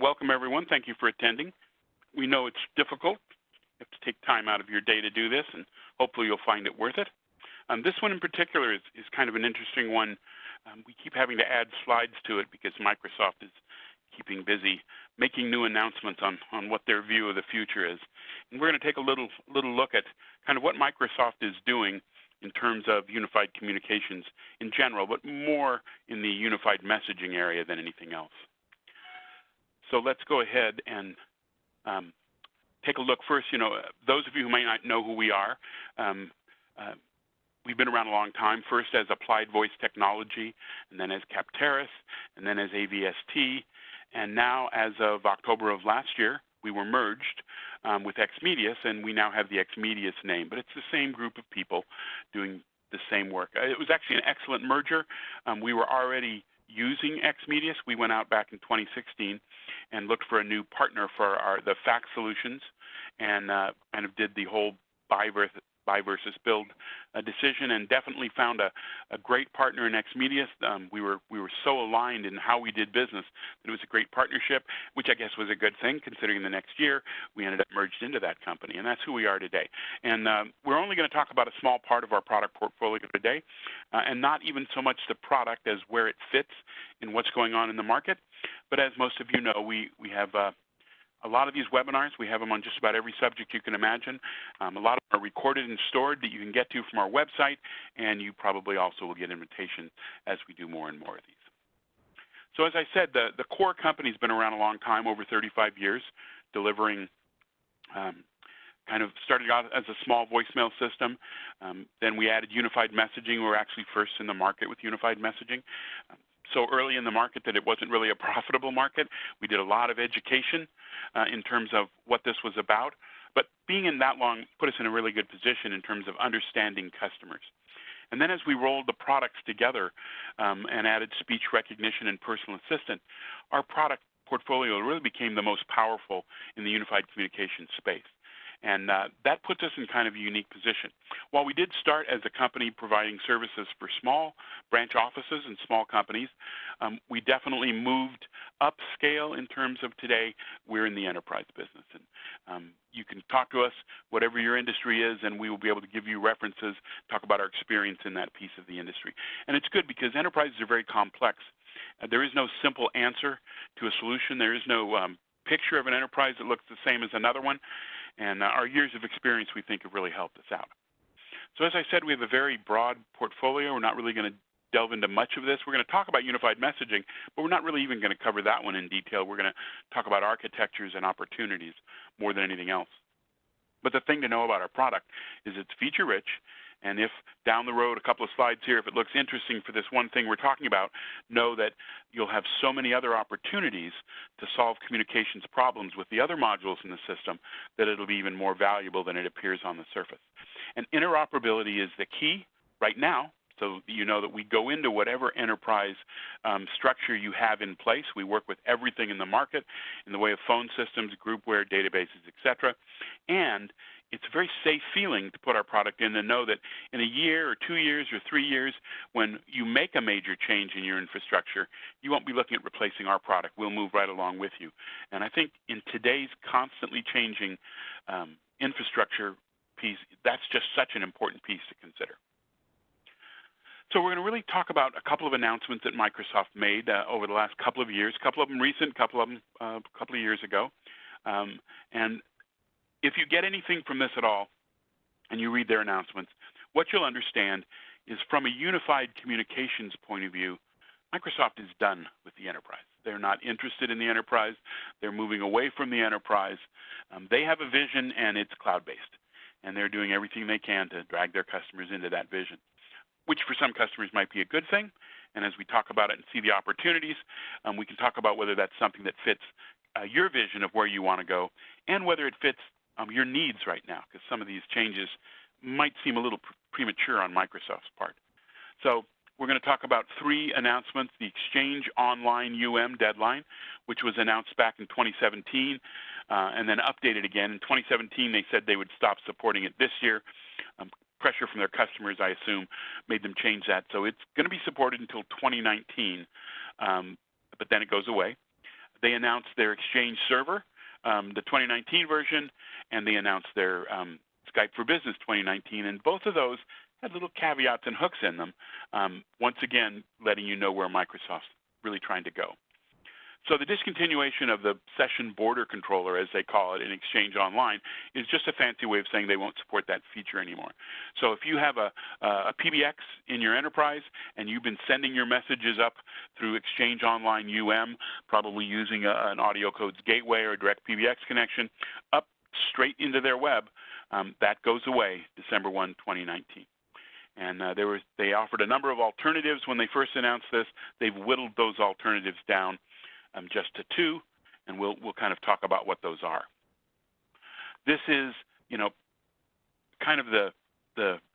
Welcome, everyone. Thank you for attending. We know it's difficult. You have to take time out of your day to do this, and hopefully you'll find it worth it. This one in particular is kind of an interesting one. We keep having to add slides to it because Microsoft is keeping busy making new announcements on what their view of the future is. And we're going to take a little look at kind of what Microsoft is doing in terms of unified communications in general, but more in the unified messaging area than anything else. So let's go ahead and take a look first. You know, those of you who might not know who we are, we've been around a long time, first as Applied Voice Technology, and then as Capteris, and then as AVST, and now as of October of last year, we were merged with XMedius, and we now have the XMedius name, but it's the same group of people doing the same work. It was actually an excellent merger. We were already using XMedius. We went out back in 2016 and looked for a new partner for the fax solutions, and kind of did the whole buy versus build decision, and definitely found a great partner in XMedius. We were so aligned in how we did business that it was a great partnership, which I guess was a good thing considering the next year we ended up merged into that company, and that's who we are today. And we're only going to talk about a small part of our product portfolio today, and not even so much the product as where it fits in what's going on in the market. But as most of you know, we have a lot of these webinars. We have them on just about every subject you can imagine. A lot of them are recorded and stored that you can get to from our website, and you probably also will get invitations as we do more and more of these. So as I said, the core company's been around a long time, over 35 years, delivering kind of started out as a small voicemail system. Then we added unified messaging. We were actually first in the market with unified messaging. So early in the market that it wasn't really a profitable market. We did a lot of education in terms of what this was about. But being in that long put us in a really good position in terms of understanding customers. And then as we rolled the products together and added speech recognition and personal assistant, our product portfolio really became the most powerful in the unified communication space. And that puts us in kind of a unique position. While we did start as a company providing services for small branch offices and small companies, we definitely moved upscale in terms of today we're in the enterprise business. And you can talk to us, whatever your industry is, and we will be able to give you references, talk about our experience in that piece of the industry. And it's good because enterprises are very complex. There is no simple answer to a solution. There is no picture of an enterprise that looks the same as another one. And our years of experience, we think, have really helped us out. So as I said, we have a very broad portfolio. We're not really going to delve into much of this. We're going to talk about unified messaging, but we're not really even going to cover that one in detail. We're going to talk about architectures and opportunities more than anything else. But the thing to know about our product is it's feature-rich, and if down the road, a couple of slides here, if it looks interesting for this one thing we're talking about, know that you'll have so many other opportunities to solve communications problems with the other modules in the system that it'll be even more valuable than it appears on the surface. And interoperability is the key right now, so you know that we go into whatever enterprise structure you have in place. We work with everything in the market in the way of phone systems, groupware, databases, et cetera. And it's a very safe feeling to put our product in and know that in a year or 2 years or 3 years, when you make a major change in your infrastructure, you won't be looking at replacing our product. We'll move right along with you. And I think in today's constantly changing infrastructure piece, that's just such an important piece to consider. So we're going to really talk about a couple of announcements that Microsoft made over the last couple of years, a couple of them recent, a couple of them a couple of years ago. And if you get anything from this at all and you read their announcements, what you'll understand is from a unified communications point of view, Microsoft is done with the enterprise. They're not interested in the enterprise. They're moving away from the enterprise. They have a vision, and it's cloud-based. And they're doing everything they can to drag their customers into that vision, which for some customers might be a good thing. And as we talk about it and see the opportunities, we can talk about whether that's something that fits your vision of where you want to go and whether it fits your needs right now, because some of these changes might seem a little premature on Microsoft's part. So we're going to talk about 3 announcements: the Exchange Online deadline, which was announced back in 2017 and then updated again. In 2017, they said they would stop supporting it this year. Pressure from their customers, I assume, made them change that. So it's going to be supported until 2019, but then it goes away. They announced their Exchange server, the 2019 version, and they announced their Skype for Business 2019, and both of those had little caveats and hooks in them, once again letting you know where Microsoft's really trying to go. So the discontinuation of the session border controller, as they call it in Exchange Online, is just a fancy way of saying they won't support that feature anymore. So if you have a PBX in your enterprise and you've been sending your messages up through Exchange Online probably using an audio codes gateway or a direct PBX connection, up straight into their web, that goes away December 1, 2019. And they offered a number of alternatives when they first announced this. They've whittled those alternatives down just to 2, and we'll kind of talk about what those are. This is, kind of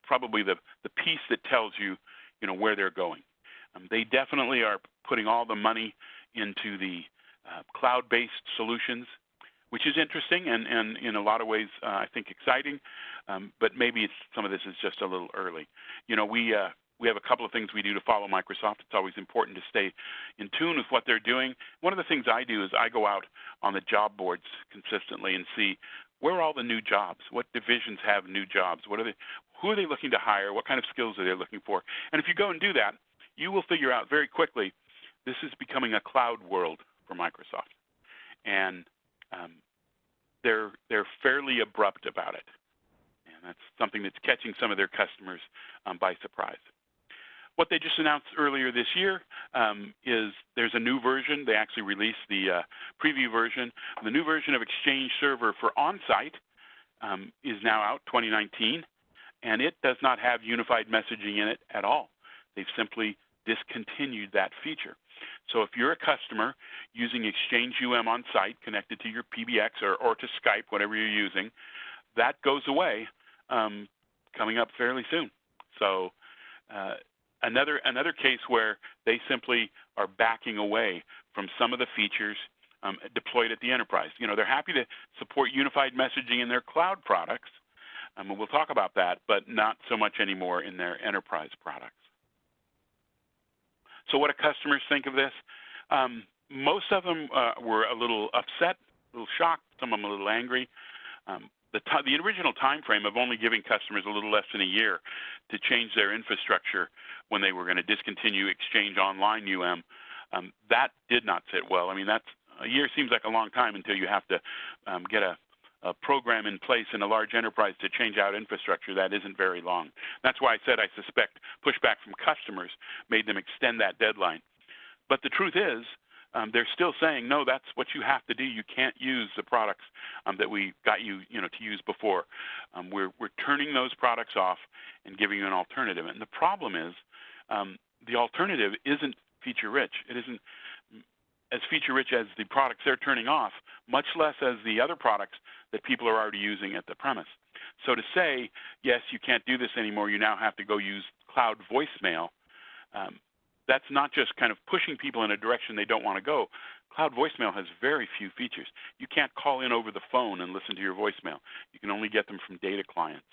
probably the piece that tells you, where they're going. They definitely are putting all the money into the cloud-based solutions, which is interesting and in a lot of ways I think exciting, but maybe some of this is just a little early. We have a couple of things we do to follow Microsoft. It's always important to stay in tune with what they're doing. One of the things I do is I go out on the job boards consistently and see where are all the new jobs, what divisions have new jobs, who are they looking to hire, what kind of skills are they looking for. And if you go and do that, you will figure out very quickly this is becoming a cloud world for Microsoft. And they're fairly abrupt about it. And that's something that's catching some of their customers by surprise. What they just announced earlier this year is there's a new version. They actually released the preview version. The new version of Exchange Server for on-site is now out, 2019, and it does not have unified messaging in it at all. They've simply discontinued that feature. So if you're a customer using Exchange on-site connected to your PBX or to Skype, whatever you're using, that goes away coming up fairly soon. So another case where they simply are backing away from some of the features deployed at the enterprise. They're happy to support unified messaging in their cloud products, and we'll talk about that, but not so much anymore in their enterprise products. So what do customers think of this? Most of them were a little upset, a little shocked, some of them a little angry. The original time frame of only giving customers a little less than a year to change their infrastructure when they were going to discontinue Exchange Online that did not sit well. I mean, a year seems like a long time until you have to get a program in place in a large enterprise to change out infrastructure. That isn't very long. That's why I said I suspect pushback from customers made them extend that deadline. But the truth is, they're still saying, no, that's what you have to do. You can't use the products that we got you, to use before. We're turning those products off and giving you an alternative. And the problem is the alternative isn't feature-rich. It isn't as feature-rich as the products they're turning off, much less as the other products that people are already using at the premise. So to say, yes, you can't do this anymore, you now have to go use cloud voicemail, that's not just kind of pushing people in a direction they don't want to go. Cloud voicemail has very few features. You can't call in over the phone and listen to your voicemail. You can only get them from data clients.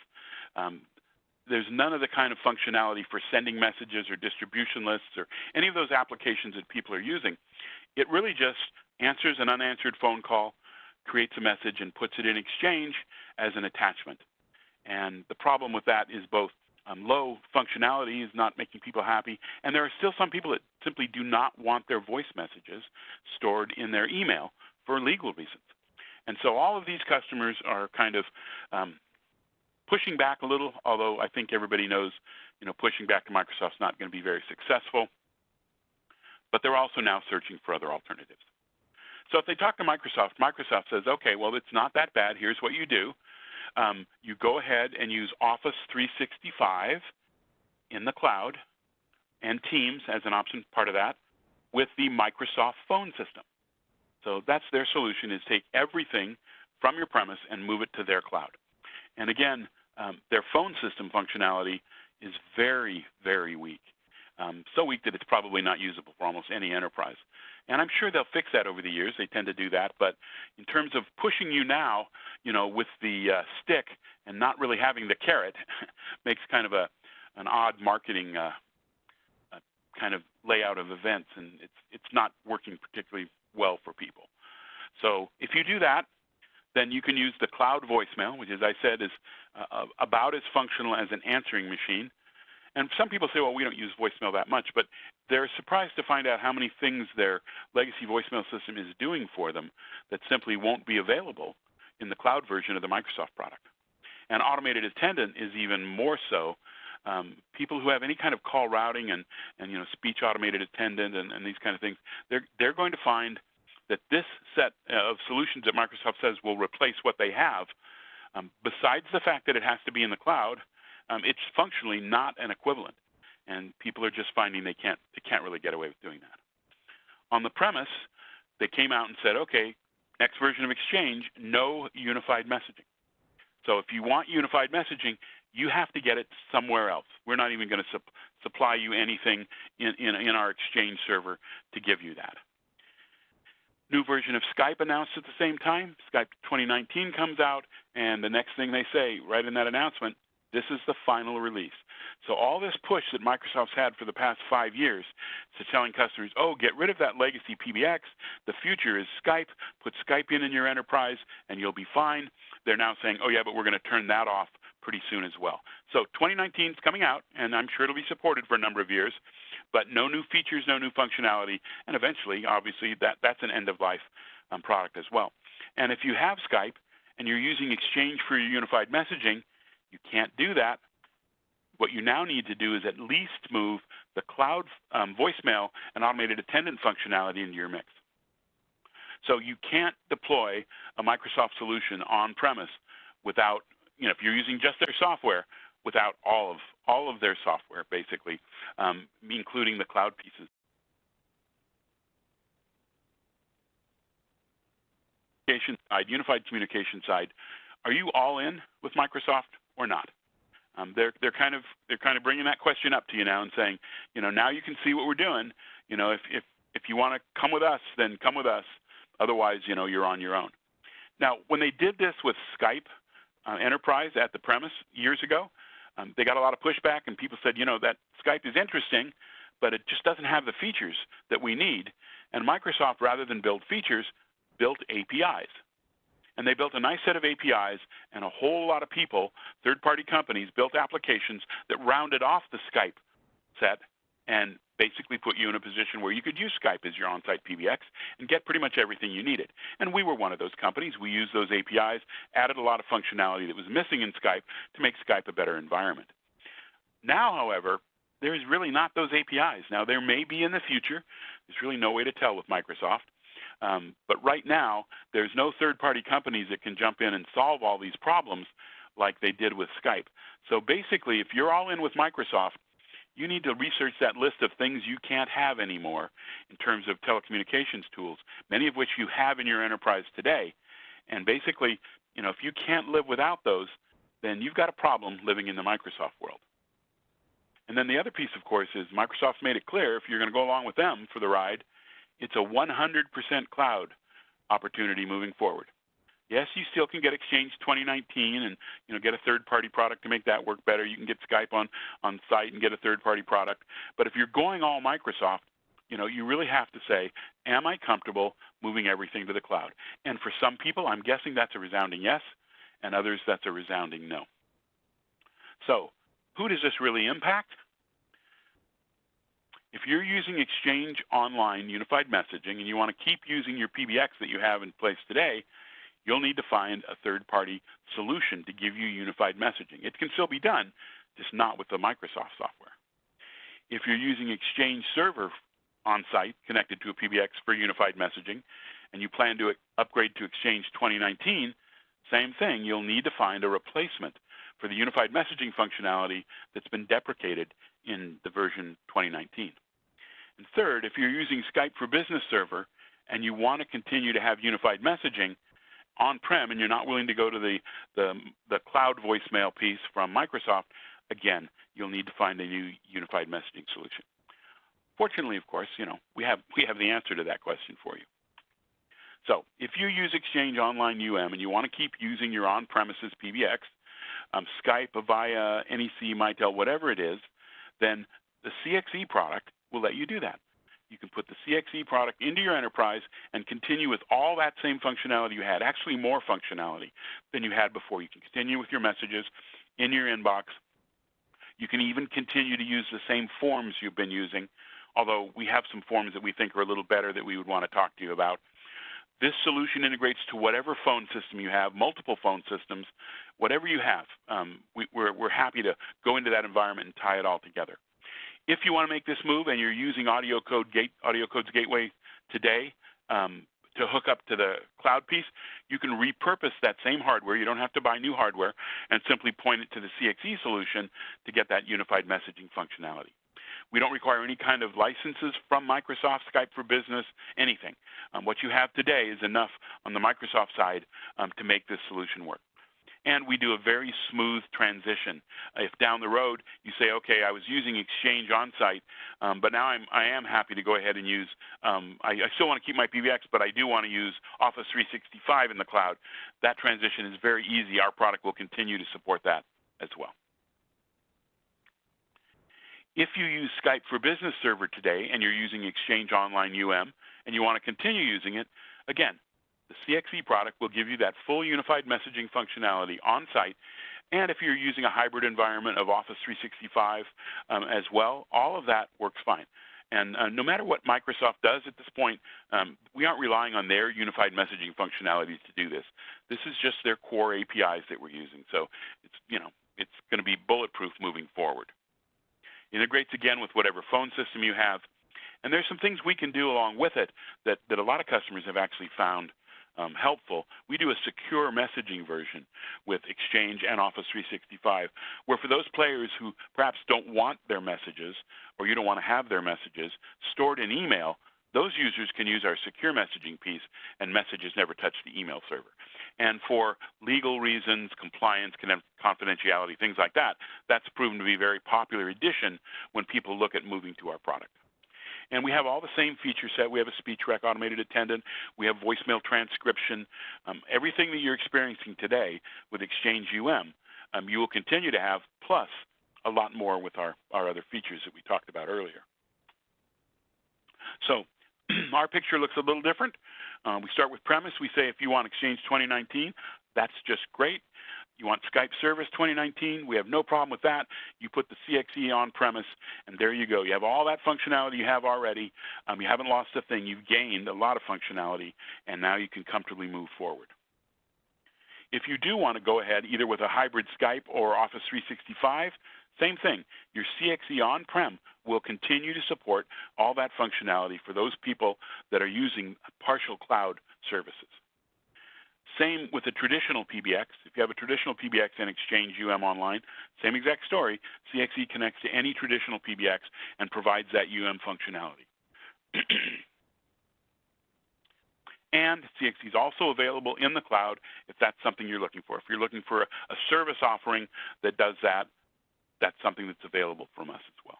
There's none of the kind of functionality for sending messages or distribution lists or any of those applications that people are using. It really just answers an unanswered phone call, creates a message, and puts it in Exchange as an attachment. And the problem with that is both low functionality is not making people happy, and there are still some people that simply do not want their voice messages stored in their email for legal reasons. And so all of these customers are kind of pushing back a little, although I think everybody knows, pushing back to Microsoft's not going to be very successful. But they're also now searching for other alternatives. So if they talk to Microsoft, Microsoft says, okay, well, it's not that bad. Here's what you do. You go ahead and use Office 365 in the cloud and Teams as an option, part of that, with the Microsoft phone system. So that's their solution, is take everything from your premise and move it to their cloud. And again, their phone system functionality is very, very weak. So weak that it's probably not usable for almost any enterprise. And I'm sure they'll fix that over the years. They tend to do that. But in terms of pushing you now, with the stick and not really having the carrot, makes kind of an odd marketing kind of layout of events, and it's not working particularly well for people. So if you do that, then you can use the cloud voicemail, which, as I said, is about as functional as an answering machine. And some people say, well, we don't use voicemail that much, but they're surprised to find out how many things their legacy voicemail system is doing for them that simply won't be available in the cloud version of the Microsoft product. And automated attendant is even more so. People who have any kind of call routing and speech automated attendant and these kind of things, they're going to find that this set of solutions that Microsoft says will replace what they have, besides the fact that it has to be in the cloud, it's functionally not an equivalent, and people are just finding they can't really get away with doing that. On the premise, they came out and said, okay, next version of Exchange, no unified messaging. So if you want unified messaging, you have to get it somewhere else. We're not even going to supply you anything in our Exchange server to give you that. New version of Skype announced at the same time. Skype 2019 comes out, and the next thing they say right in that announcement, this is the final release. So all this push that Microsoft's had for the past 5 years to telling customers, oh, get rid of that legacy PBX. The future is Skype. Put Skype in your enterprise, and you'll be fine. They're now saying, oh, yeah, but we're going to turn that off pretty soon as well. So 2019 is coming out, and I'm sure it'll be supported for a number of years, but no new features, no new functionality, and eventually, obviously, that's an end-of-life product as well. And if you have Skype and you're using Exchange for your unified messaging, you can't do that. What you now need to do is at least move the cloud voicemail and automated attendant functionality into your mix. So you can't deploy a Microsoft solution on-premise without, if you're using just their software, without all of their software, basically, including the cloud pieces. Unified communication side, are you all in with Microsoft or not? They're kind of bringing that question up to you now and saying, now you can see what we're doing. If you want to come with us, then come with us. Otherwise, you're on your own. Now, when they did this with Skype Enterprise at the premise years ago, they got a lot of pushback, and people said, that Skype is interesting, but it just doesn't have the features that we need. And Microsoft, rather than build features, built APIs. And they built a nice set of APIs, and a whole lot of people, third-party companies, built applications that rounded off the Skype set and basically put you in a position where you could use Skype as your on-site PBX and get pretty much everything you needed. And we were one of those companies. We used those APIs, added a lot of functionality that was missing in Skype to make Skype a better environment. Now, however, there's really not those APIs. Now, there may be in the future. There's really no way to tell with Microsoft. But right now, there's no third-party companies that can jump in and solve all these problems like they did with Skype. So basically, if you're all in with Microsoft, you need to research that list of things you can't have anymore in terms of telecommunications tools, many of which you have in your enterprise today. And basically, if you can't live without those, then you've got a problem living in the Microsoft world. And then the other piece, of course, is Microsoft's made it clear if you're going to go along with them for the ride, it's a 100% cloud opportunity moving forward. Yes, you still can get Exchange 2019 and get a third-party product to make that work better. You can get Skype on site and get a third-party product. But if you're going all Microsoft, you really have to say, am I comfortable moving everything to the cloud? And for some people, I'm guessing that's a resounding yes, and others that's a resounding no. So who does this really impact? If you're using Exchange Online Unified Messaging and you want to keep using your PBX that you have in place today, you'll need to find a third-party solution to give you unified messaging. It can still be done, just not with the Microsoft software. If you're using Exchange Server on-site connected to a PBX for unified messaging, and you plan to upgrade to Exchange 2019, same thing, you'll need to find a replacement for the unified messaging functionality that's been deprecated in the version 2019. And third, if you're using Skype for Business Server and you want to continue to have unified messaging on-prem and you're not willing to go to the cloud voicemail piece from Microsoft, again, you'll need to find a new unified messaging solution. Fortunately, of course, we have the answer to that question for you. So if you use Exchange Online UM and you want to keep using your on-premises PBX, Skype, Avaya, NEC, Mitel, whatever it is, then the CXE product will let you do that. you can put the CXE product into your enterprise and continue with all that same functionality you had, actually more functionality than you had before. You can continue with your messages in your inbox. You can even continue to use the same forms you've been using, although we have some forms that we think are a little better that we would want to talk to you about. This solution integrates to whatever phone system you have, multiple phone systems, whatever you have. We're happy to go into that environment and tie it all together. If you want to make this move and you're using AudioCodes Gateway today to hook up to the cloud piece, you can repurpose that same hardware. You don't have to buy new hardware and simply point it to the CXE solution to get that unified messaging functionality. We don't require any kind of licenses from Microsoft, Skype for Business, anything. What you have today is enough on the Microsoft side to make this solution work. And we do a very smooth transition. If down the road you say, okay, I was using Exchange on-site, but now I am happy to go ahead and use, I still want to keep my PBX, but I do want to use Office 365 in the cloud, that transition is very easy. Our product will continue to support that as well. If you use Skype for Business Server today and you're using Exchange Online and you want to continue using it, again, the CXE product will give you that full unified messaging functionality on site. And if you're using a hybrid environment of Office 365 as well, all of that works fine. And no matter what Microsoft does at this point, we aren't relying on their unified messaging functionalities to do this. This is just their core APIs that we're using. So it's going to be bulletproof moving forward. Integrates again with whatever phone system you have. And there's some things we can do along with it that a lot of customers have actually found helpful. We do a secure messaging version with Exchange and Office 365, where for those players who perhaps don't want their messages or you don't want to have their messages stored in email, those users can use our secure messaging piece and messages never touch the email server. And for legal reasons, compliance, confidentiality, things like that, that's proven to be a very popular addition when people look at moving to our product. And we have all the same feature set. We have a speech rec automated attendant. We have voicemail transcription. Everything that you're experiencing today with Exchange you will continue to have, plus a lot more with our other features that we talked about earlier. So our picture looks a little different. We start with premise. We say if you want Exchange 2019, that's just great. You want Skype Service 2019, we have no problem with that. You put the CXE on premise, and there you go. You have all that functionality you have already. You haven't lost a thing. You've gained a lot of functionality, and now you can comfortably move forward. If you do want to go ahead either with a hybrid Skype or Office 365, same thing. Your CXE on-prem will continue to support all that functionality for those people that are using partial cloud services. Same with a traditional PBX. If you have a traditional PBX and Exchange Online, same exact story. CXE connects to any traditional PBX and provides that functionality. And CXE is also available in the cloud if that's something you're looking for. If you're looking for a service offering that does that, that's something that's available from us as well.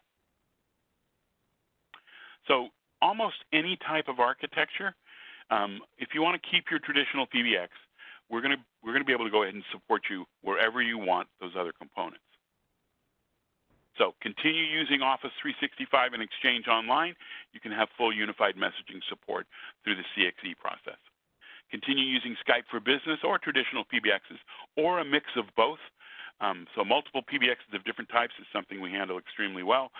So almost any type of architecture, if you want to keep your traditional PBX, we're going to be able to go ahead and support you wherever you want those other components. So continue using Office 365 and Exchange Online. You can have full unified messaging support through the CXE process. Continue using Skype for Business or traditional PBXs or a mix of both. So multiple PBXs of different types is something we handle extremely well.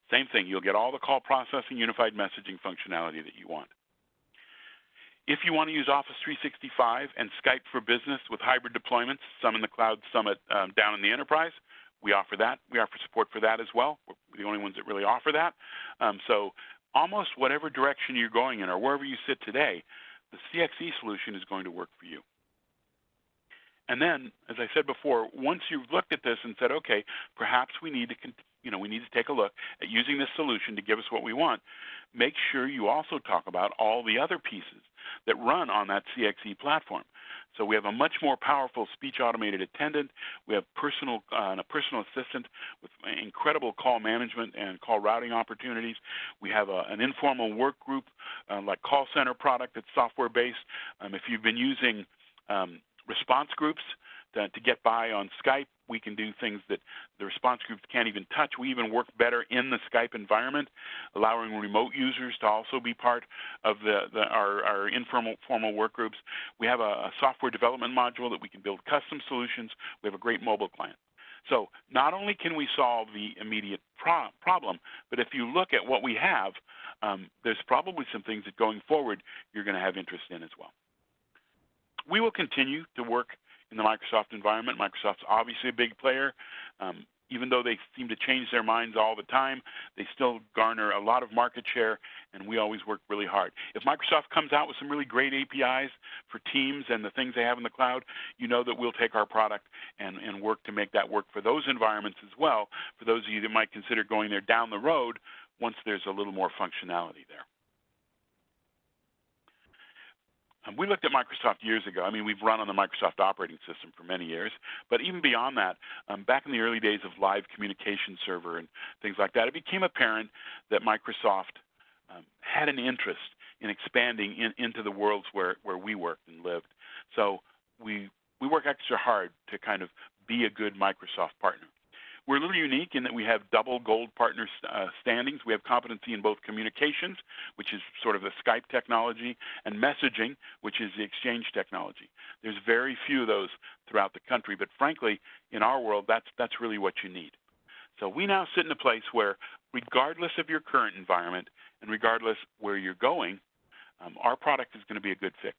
Same thing, you'll get all the call processing, unified messaging functionality that you want. If you want to use Office 365 and Skype for Business with hybrid deployments, some in the cloud, some down in the enterprise, we offer that. We offer support for that as well. We're the only ones that really offer that. So almost whatever direction you're going in or wherever you sit today, the CXE solution is going to work for you. And then, as I said before, once you've looked at this and said, okay, perhaps we need to take a look at using this solution to give us what we want, make sure you also talk about all the other pieces that run on that CXE platform. So we have a much more powerful speech automated attendant. We have a personal assistant with incredible call management and call routing opportunities. We have an informal work group like call center product that's software based. If you've been using response groups to get by on Skype. We can do things that the response groups can't even touch. We even work better in the Skype environment, allowing remote users to also be part of our informal formal work groups. We have a software development module that we can build custom solutions. We have a great mobile client. So not only can we solve the immediate problem, but if you look at what we have, there's probably some things that going forward you're going to have interest in as well. We will continue to work in the Microsoft environment. Microsoft's obviously a big player. Even though they seem to change their minds all the time, they still garner a lot of market share, and we always work really hard. If Microsoft comes out with some really great APIs for Teams and the things they have in the cloud, you know that we'll take our product and work to make that work for those environments as well, for those of you that might consider going there down the road once there's a little more functionality there. We looked at Microsoft years ago. I mean, we've run on the Microsoft operating system for many years, but even beyond that, back in the early days of live communication server and things like that, it became apparent that Microsoft had an interest in expanding into the worlds where we worked and lived. So we work extra hard to kind of be a good Microsoft partner. We're a little unique in that we have double gold partner standings. We have competency in both communications, which is sort of the Skype technology, and messaging, which is the Exchange technology. There's very few of those throughout the country, but frankly, in our world, that's really what you need. So we now sit in a place where, regardless of your current environment and regardless where you're going, our product is going to be a good fix.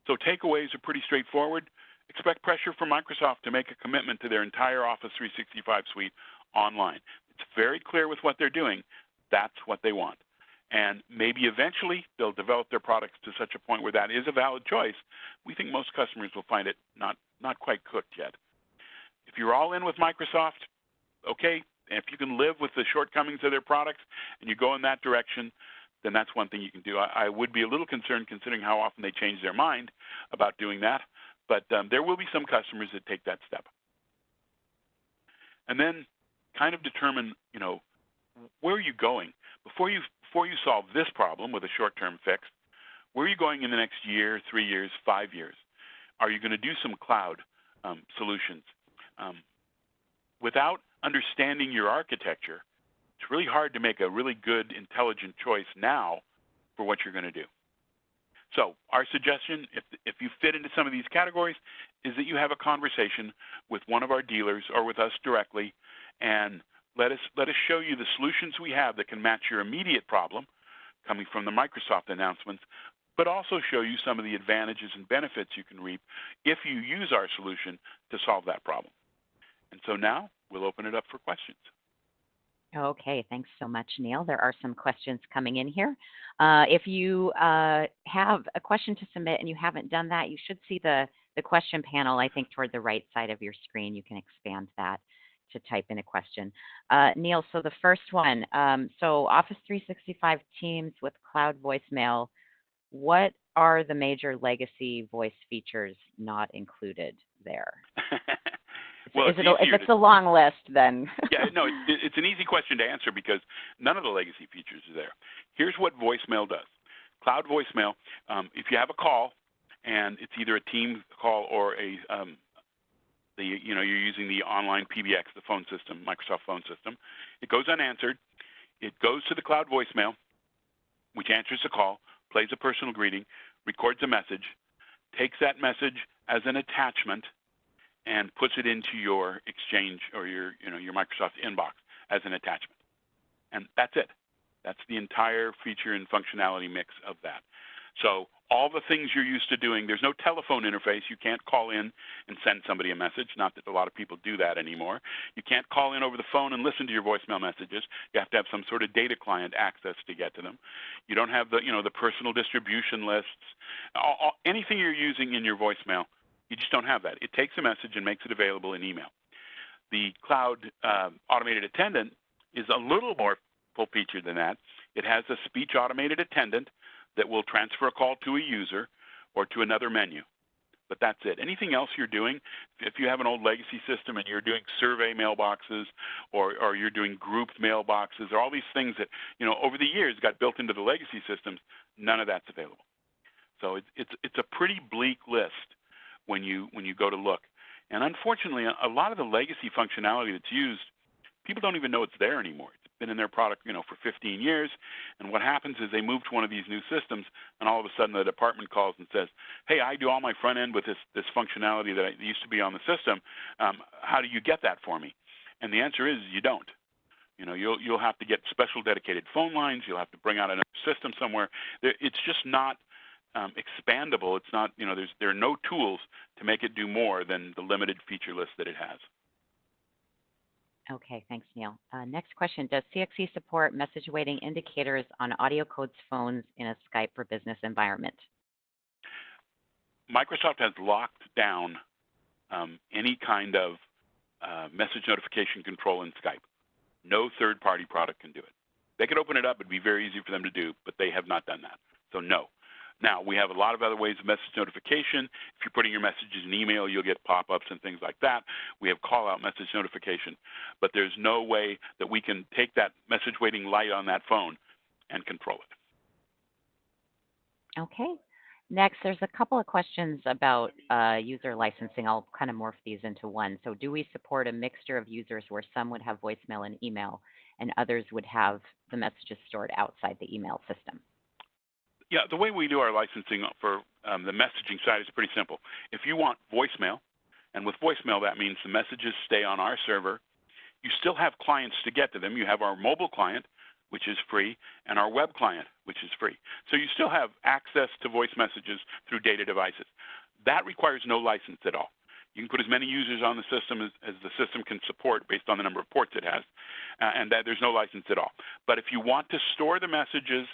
So takeaways are pretty straightforward. Expect pressure from Microsoft to make a commitment to their entire Office 365 suite online. It's very clear with what they're doing. That's what they want. And maybe eventually they'll develop their products to such a point where that is a valid choice. We think most customers will find it not quite cooked yet. If you're all in with Microsoft, okay, and if you can live with the shortcomings of their products and you go in that direction, then that's one thing you can do. I would be a little concerned considering how often they change their mind about doing that. But there will be some customers that take that step. And then kind of determine, where are you going? Before you solve this problem with a short-term fix, where are you going in the next year, 3 years, 5 years? Are you going to do some cloud solutions? Without understanding your architecture, it's really hard to make a really good, intelligent choice now for what you're going to do. So our suggestion, if you fit into some of these categories, is that you have a conversation with one of our dealers or with us directly, and let us show you the solutions we have that can match your immediate problem, coming from the Microsoft announcements, but also show you some of the advantages and benefits you can reap if you use our solution to solve that problem. And so now we'll open it up for questions. Okay, thanks so much, Neil. There are some questions coming in here. If you have a question to submit and you haven't done that, you should see the question panel, I think, toward the right side of your screen. You can expand that to type in a question. Neil, so the first one, so Office 365 Teams with cloud voicemail, what are the major legacy voice features not included there? Well, if it's a long list, then. Yeah, no, it's an easy question to answer because none of the legacy features are there. Here's what voicemail does. Cloud voicemail, if you have a call and it's either a Teams call or you're using the online PBX, the phone system, Microsoft phone system, it goes unanswered. It goes to the cloud voicemail, which answers the call, plays a personal greeting, records a message, takes that message as an attachment, and puts it into your Exchange or your Microsoft inbox as an attachment. And that's it. That's the entire feature and functionality mix of that. So all the things you're used to doing, there's no telephone interface. You can't call in and send somebody a message, not that a lot of people do that anymore. You can't call in over the phone and listen to your voicemail messages. You have to have some sort of data client access to get to them. You don't have the personal distribution lists. Anything you're using in your voicemail, you just don't have that. It takes a message and makes it available in email. The cloud automated attendant is a little more full-featured than that. It has a speech automated attendant that will transfer a call to a user or to another menu. But that's it. Anything else you're doing, if you have an old legacy system and you're doing survey mailboxes or you're doing grouped mailboxes or all these things that, over the years got built into the legacy systems, none of that's available. So it's a pretty bleak list when you go to look. And unfortunately, a lot of the legacy functionality that's used, people don't even know it's there anymore. It's been in their product, for 15 years. And what happens is they move to one of these new systems, and all of a sudden the department calls and says, "Hey, I do all my front end with this functionality that used to be on the system. How do you get that for me?" And the answer is you don't. You'll have to get special dedicated phone lines. You'll have to bring out another system somewhere. It's just not expandable. It's not, there are no tools to make it do more than the limited feature list that it has. Okay, thanks, Neil. Next question, does CXC support message waiting indicators on audio codes phones in a Skype for Business environment? Microsoft has locked down any kind of message notification control in Skype. No third-party product can do it. They could open it up. It'd be very easy for them to do, but they have not done that. So no. Now, we have a lot of other ways of message notification. If you're putting your messages in email, you'll get pop-ups and things like that. We have call-out message notification. But there's no way that we can take that message waiting light on that phone and control it. Okay. Next, there's a couple of questions about user licensing. I'll kind of morph these into one. So do we support a mixture of users where some would have voicemail and email and others would have the messages stored outside the email system? Yeah, the way we do our licensing for the messaging side is pretty simple. If you want voicemail, and with voicemail that means the messages stay on our server, you still have clients to get to them. You have our mobile client, which is free, and our web client, which is free. So you still have access to voice messages through data devices. That requires no license at all. You can put as many users on the system as the system can support based on the number of ports it has, and that there's no license at all. But if you want to store the messages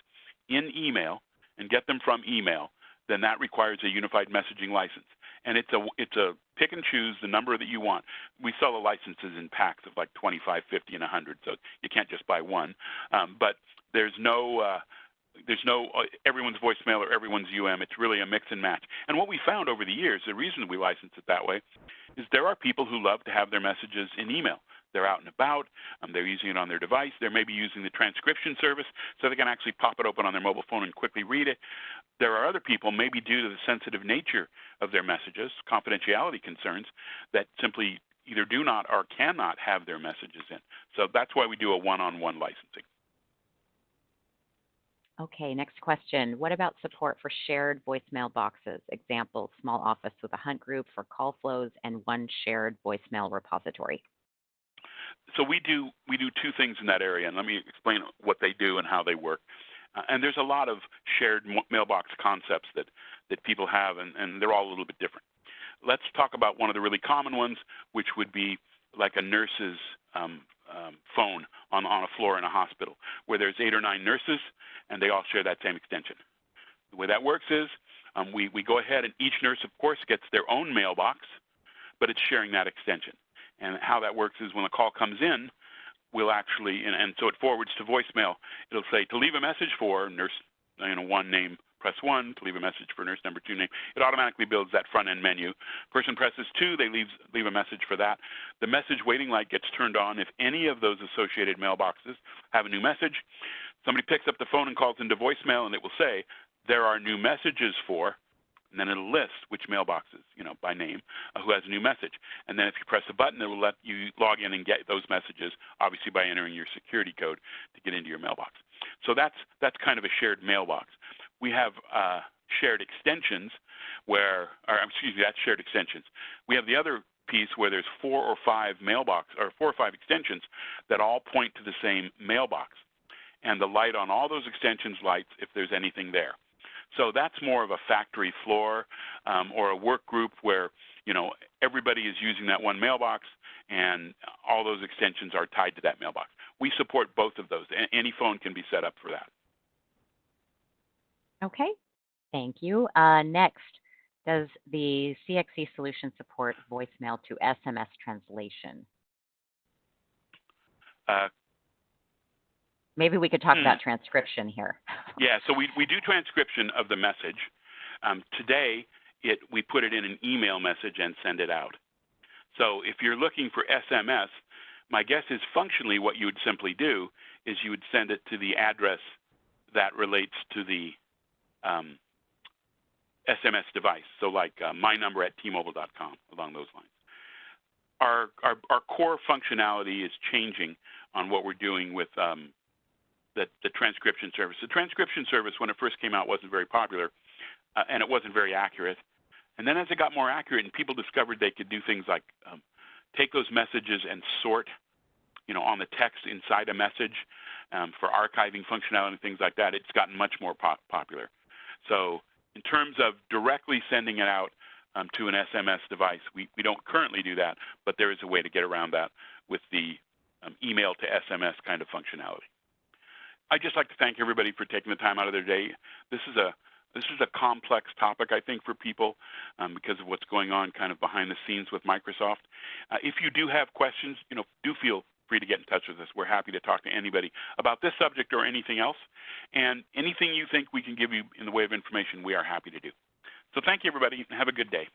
in email and get them from email, then that requires a unified messaging license. And it's a pick and choose the number that you want. We sell the licenses in packs of like 25, 50, and 100, so you can't just buy one. But there's no everyone's voicemail or everyone's UM. It's really a mix and match. And what we found over the years, the reason we license it that way, is there are people who love to have their messages in email. They're out and about. They're using it on their device. They're maybe using the transcription service so they can actually pop it open on their mobile phone and quickly read it. There are other people, maybe due to the sensitive nature of their messages, confidentiality concerns, that simply either do not or cannot have their messages in. So that's why we do a one-on-one licensing. Okay, next question. What about support for shared voicemail boxes? Example, small office with a hunt group for call flows and one shared voicemail repository. So we do two things in that area, and let me explain what they do and how they work. And there's a lot of shared mailbox concepts that people have, and they're all a little bit different. Let's talk about one of the really common ones, which would be like a nurse's phone on a floor in a hospital, where there's 8 or 9 nurses, and they all share that same extension. The way that works is we go ahead, and each nurse, of course, gets their own mailbox, but it's sharing that extension. And how that works is when a call comes in, we'll actually, and so it forwards to voicemail. It'll say, to leave a message for nurse 1 name, press 1. To leave a message for nurse number 2 name. It automatically builds that front-end menu. Person presses 2, they leave a message for that. The message waiting light gets turned on if any of those associated mailboxes have a new message. Somebody picks up the phone and calls into voicemail, and it will say, there are new messages for, and then it'll list which mailboxes, by name, who has a new message. And then if you press a button, it will let you log in and get those messages, obviously by entering your security code to get into your mailbox. So that's kind of a shared mailbox. We have shared extensions that's shared extensions. We have the other piece where there's 4 or 5 extensions that all point to the same mailbox. And the light on all those extensions lights if there's anything there. So that's more of a factory floor or a work group where, everybody is using that one mailbox and all those extensions are tied to that mailbox. We support both of those. Any phone can be set up for that. Okay, thank you. Next, does the CXC solution support voicemail to SMS translation? Maybe we could talk about transcription here. Yeah, so we do transcription of the message. Today, we put it in an email message and send it out. So if you're looking for SMS, my guess is functionally what you would simply do is you would send it to the address that relates to the SMS device. So like my number at tmobile.com, along those lines. Our core functionality is changing on what we're doing with the transcription service. The transcription service, when it first came out, wasn't very popular, and it wasn't very accurate. And then as it got more accurate and people discovered they could do things like take those messages and sort, on the text inside a message for archiving functionality and things like that, it's gotten much more popular. So in terms of directly sending it out to an SMS device, we don't currently do that, but there is a way to get around that with the email to SMS kind of functionality. I'd just like to thank everybody for taking the time out of their day. This is a complex topic, I think, for people because of what's going on kind of behind the scenes with Microsoft. If you do have questions, do feel free to get in touch with us. We're happy to talk to anybody about this subject or anything else. And anything you think we can give you in the way of information, we are happy to do. So thank you, everybody, and have a good day.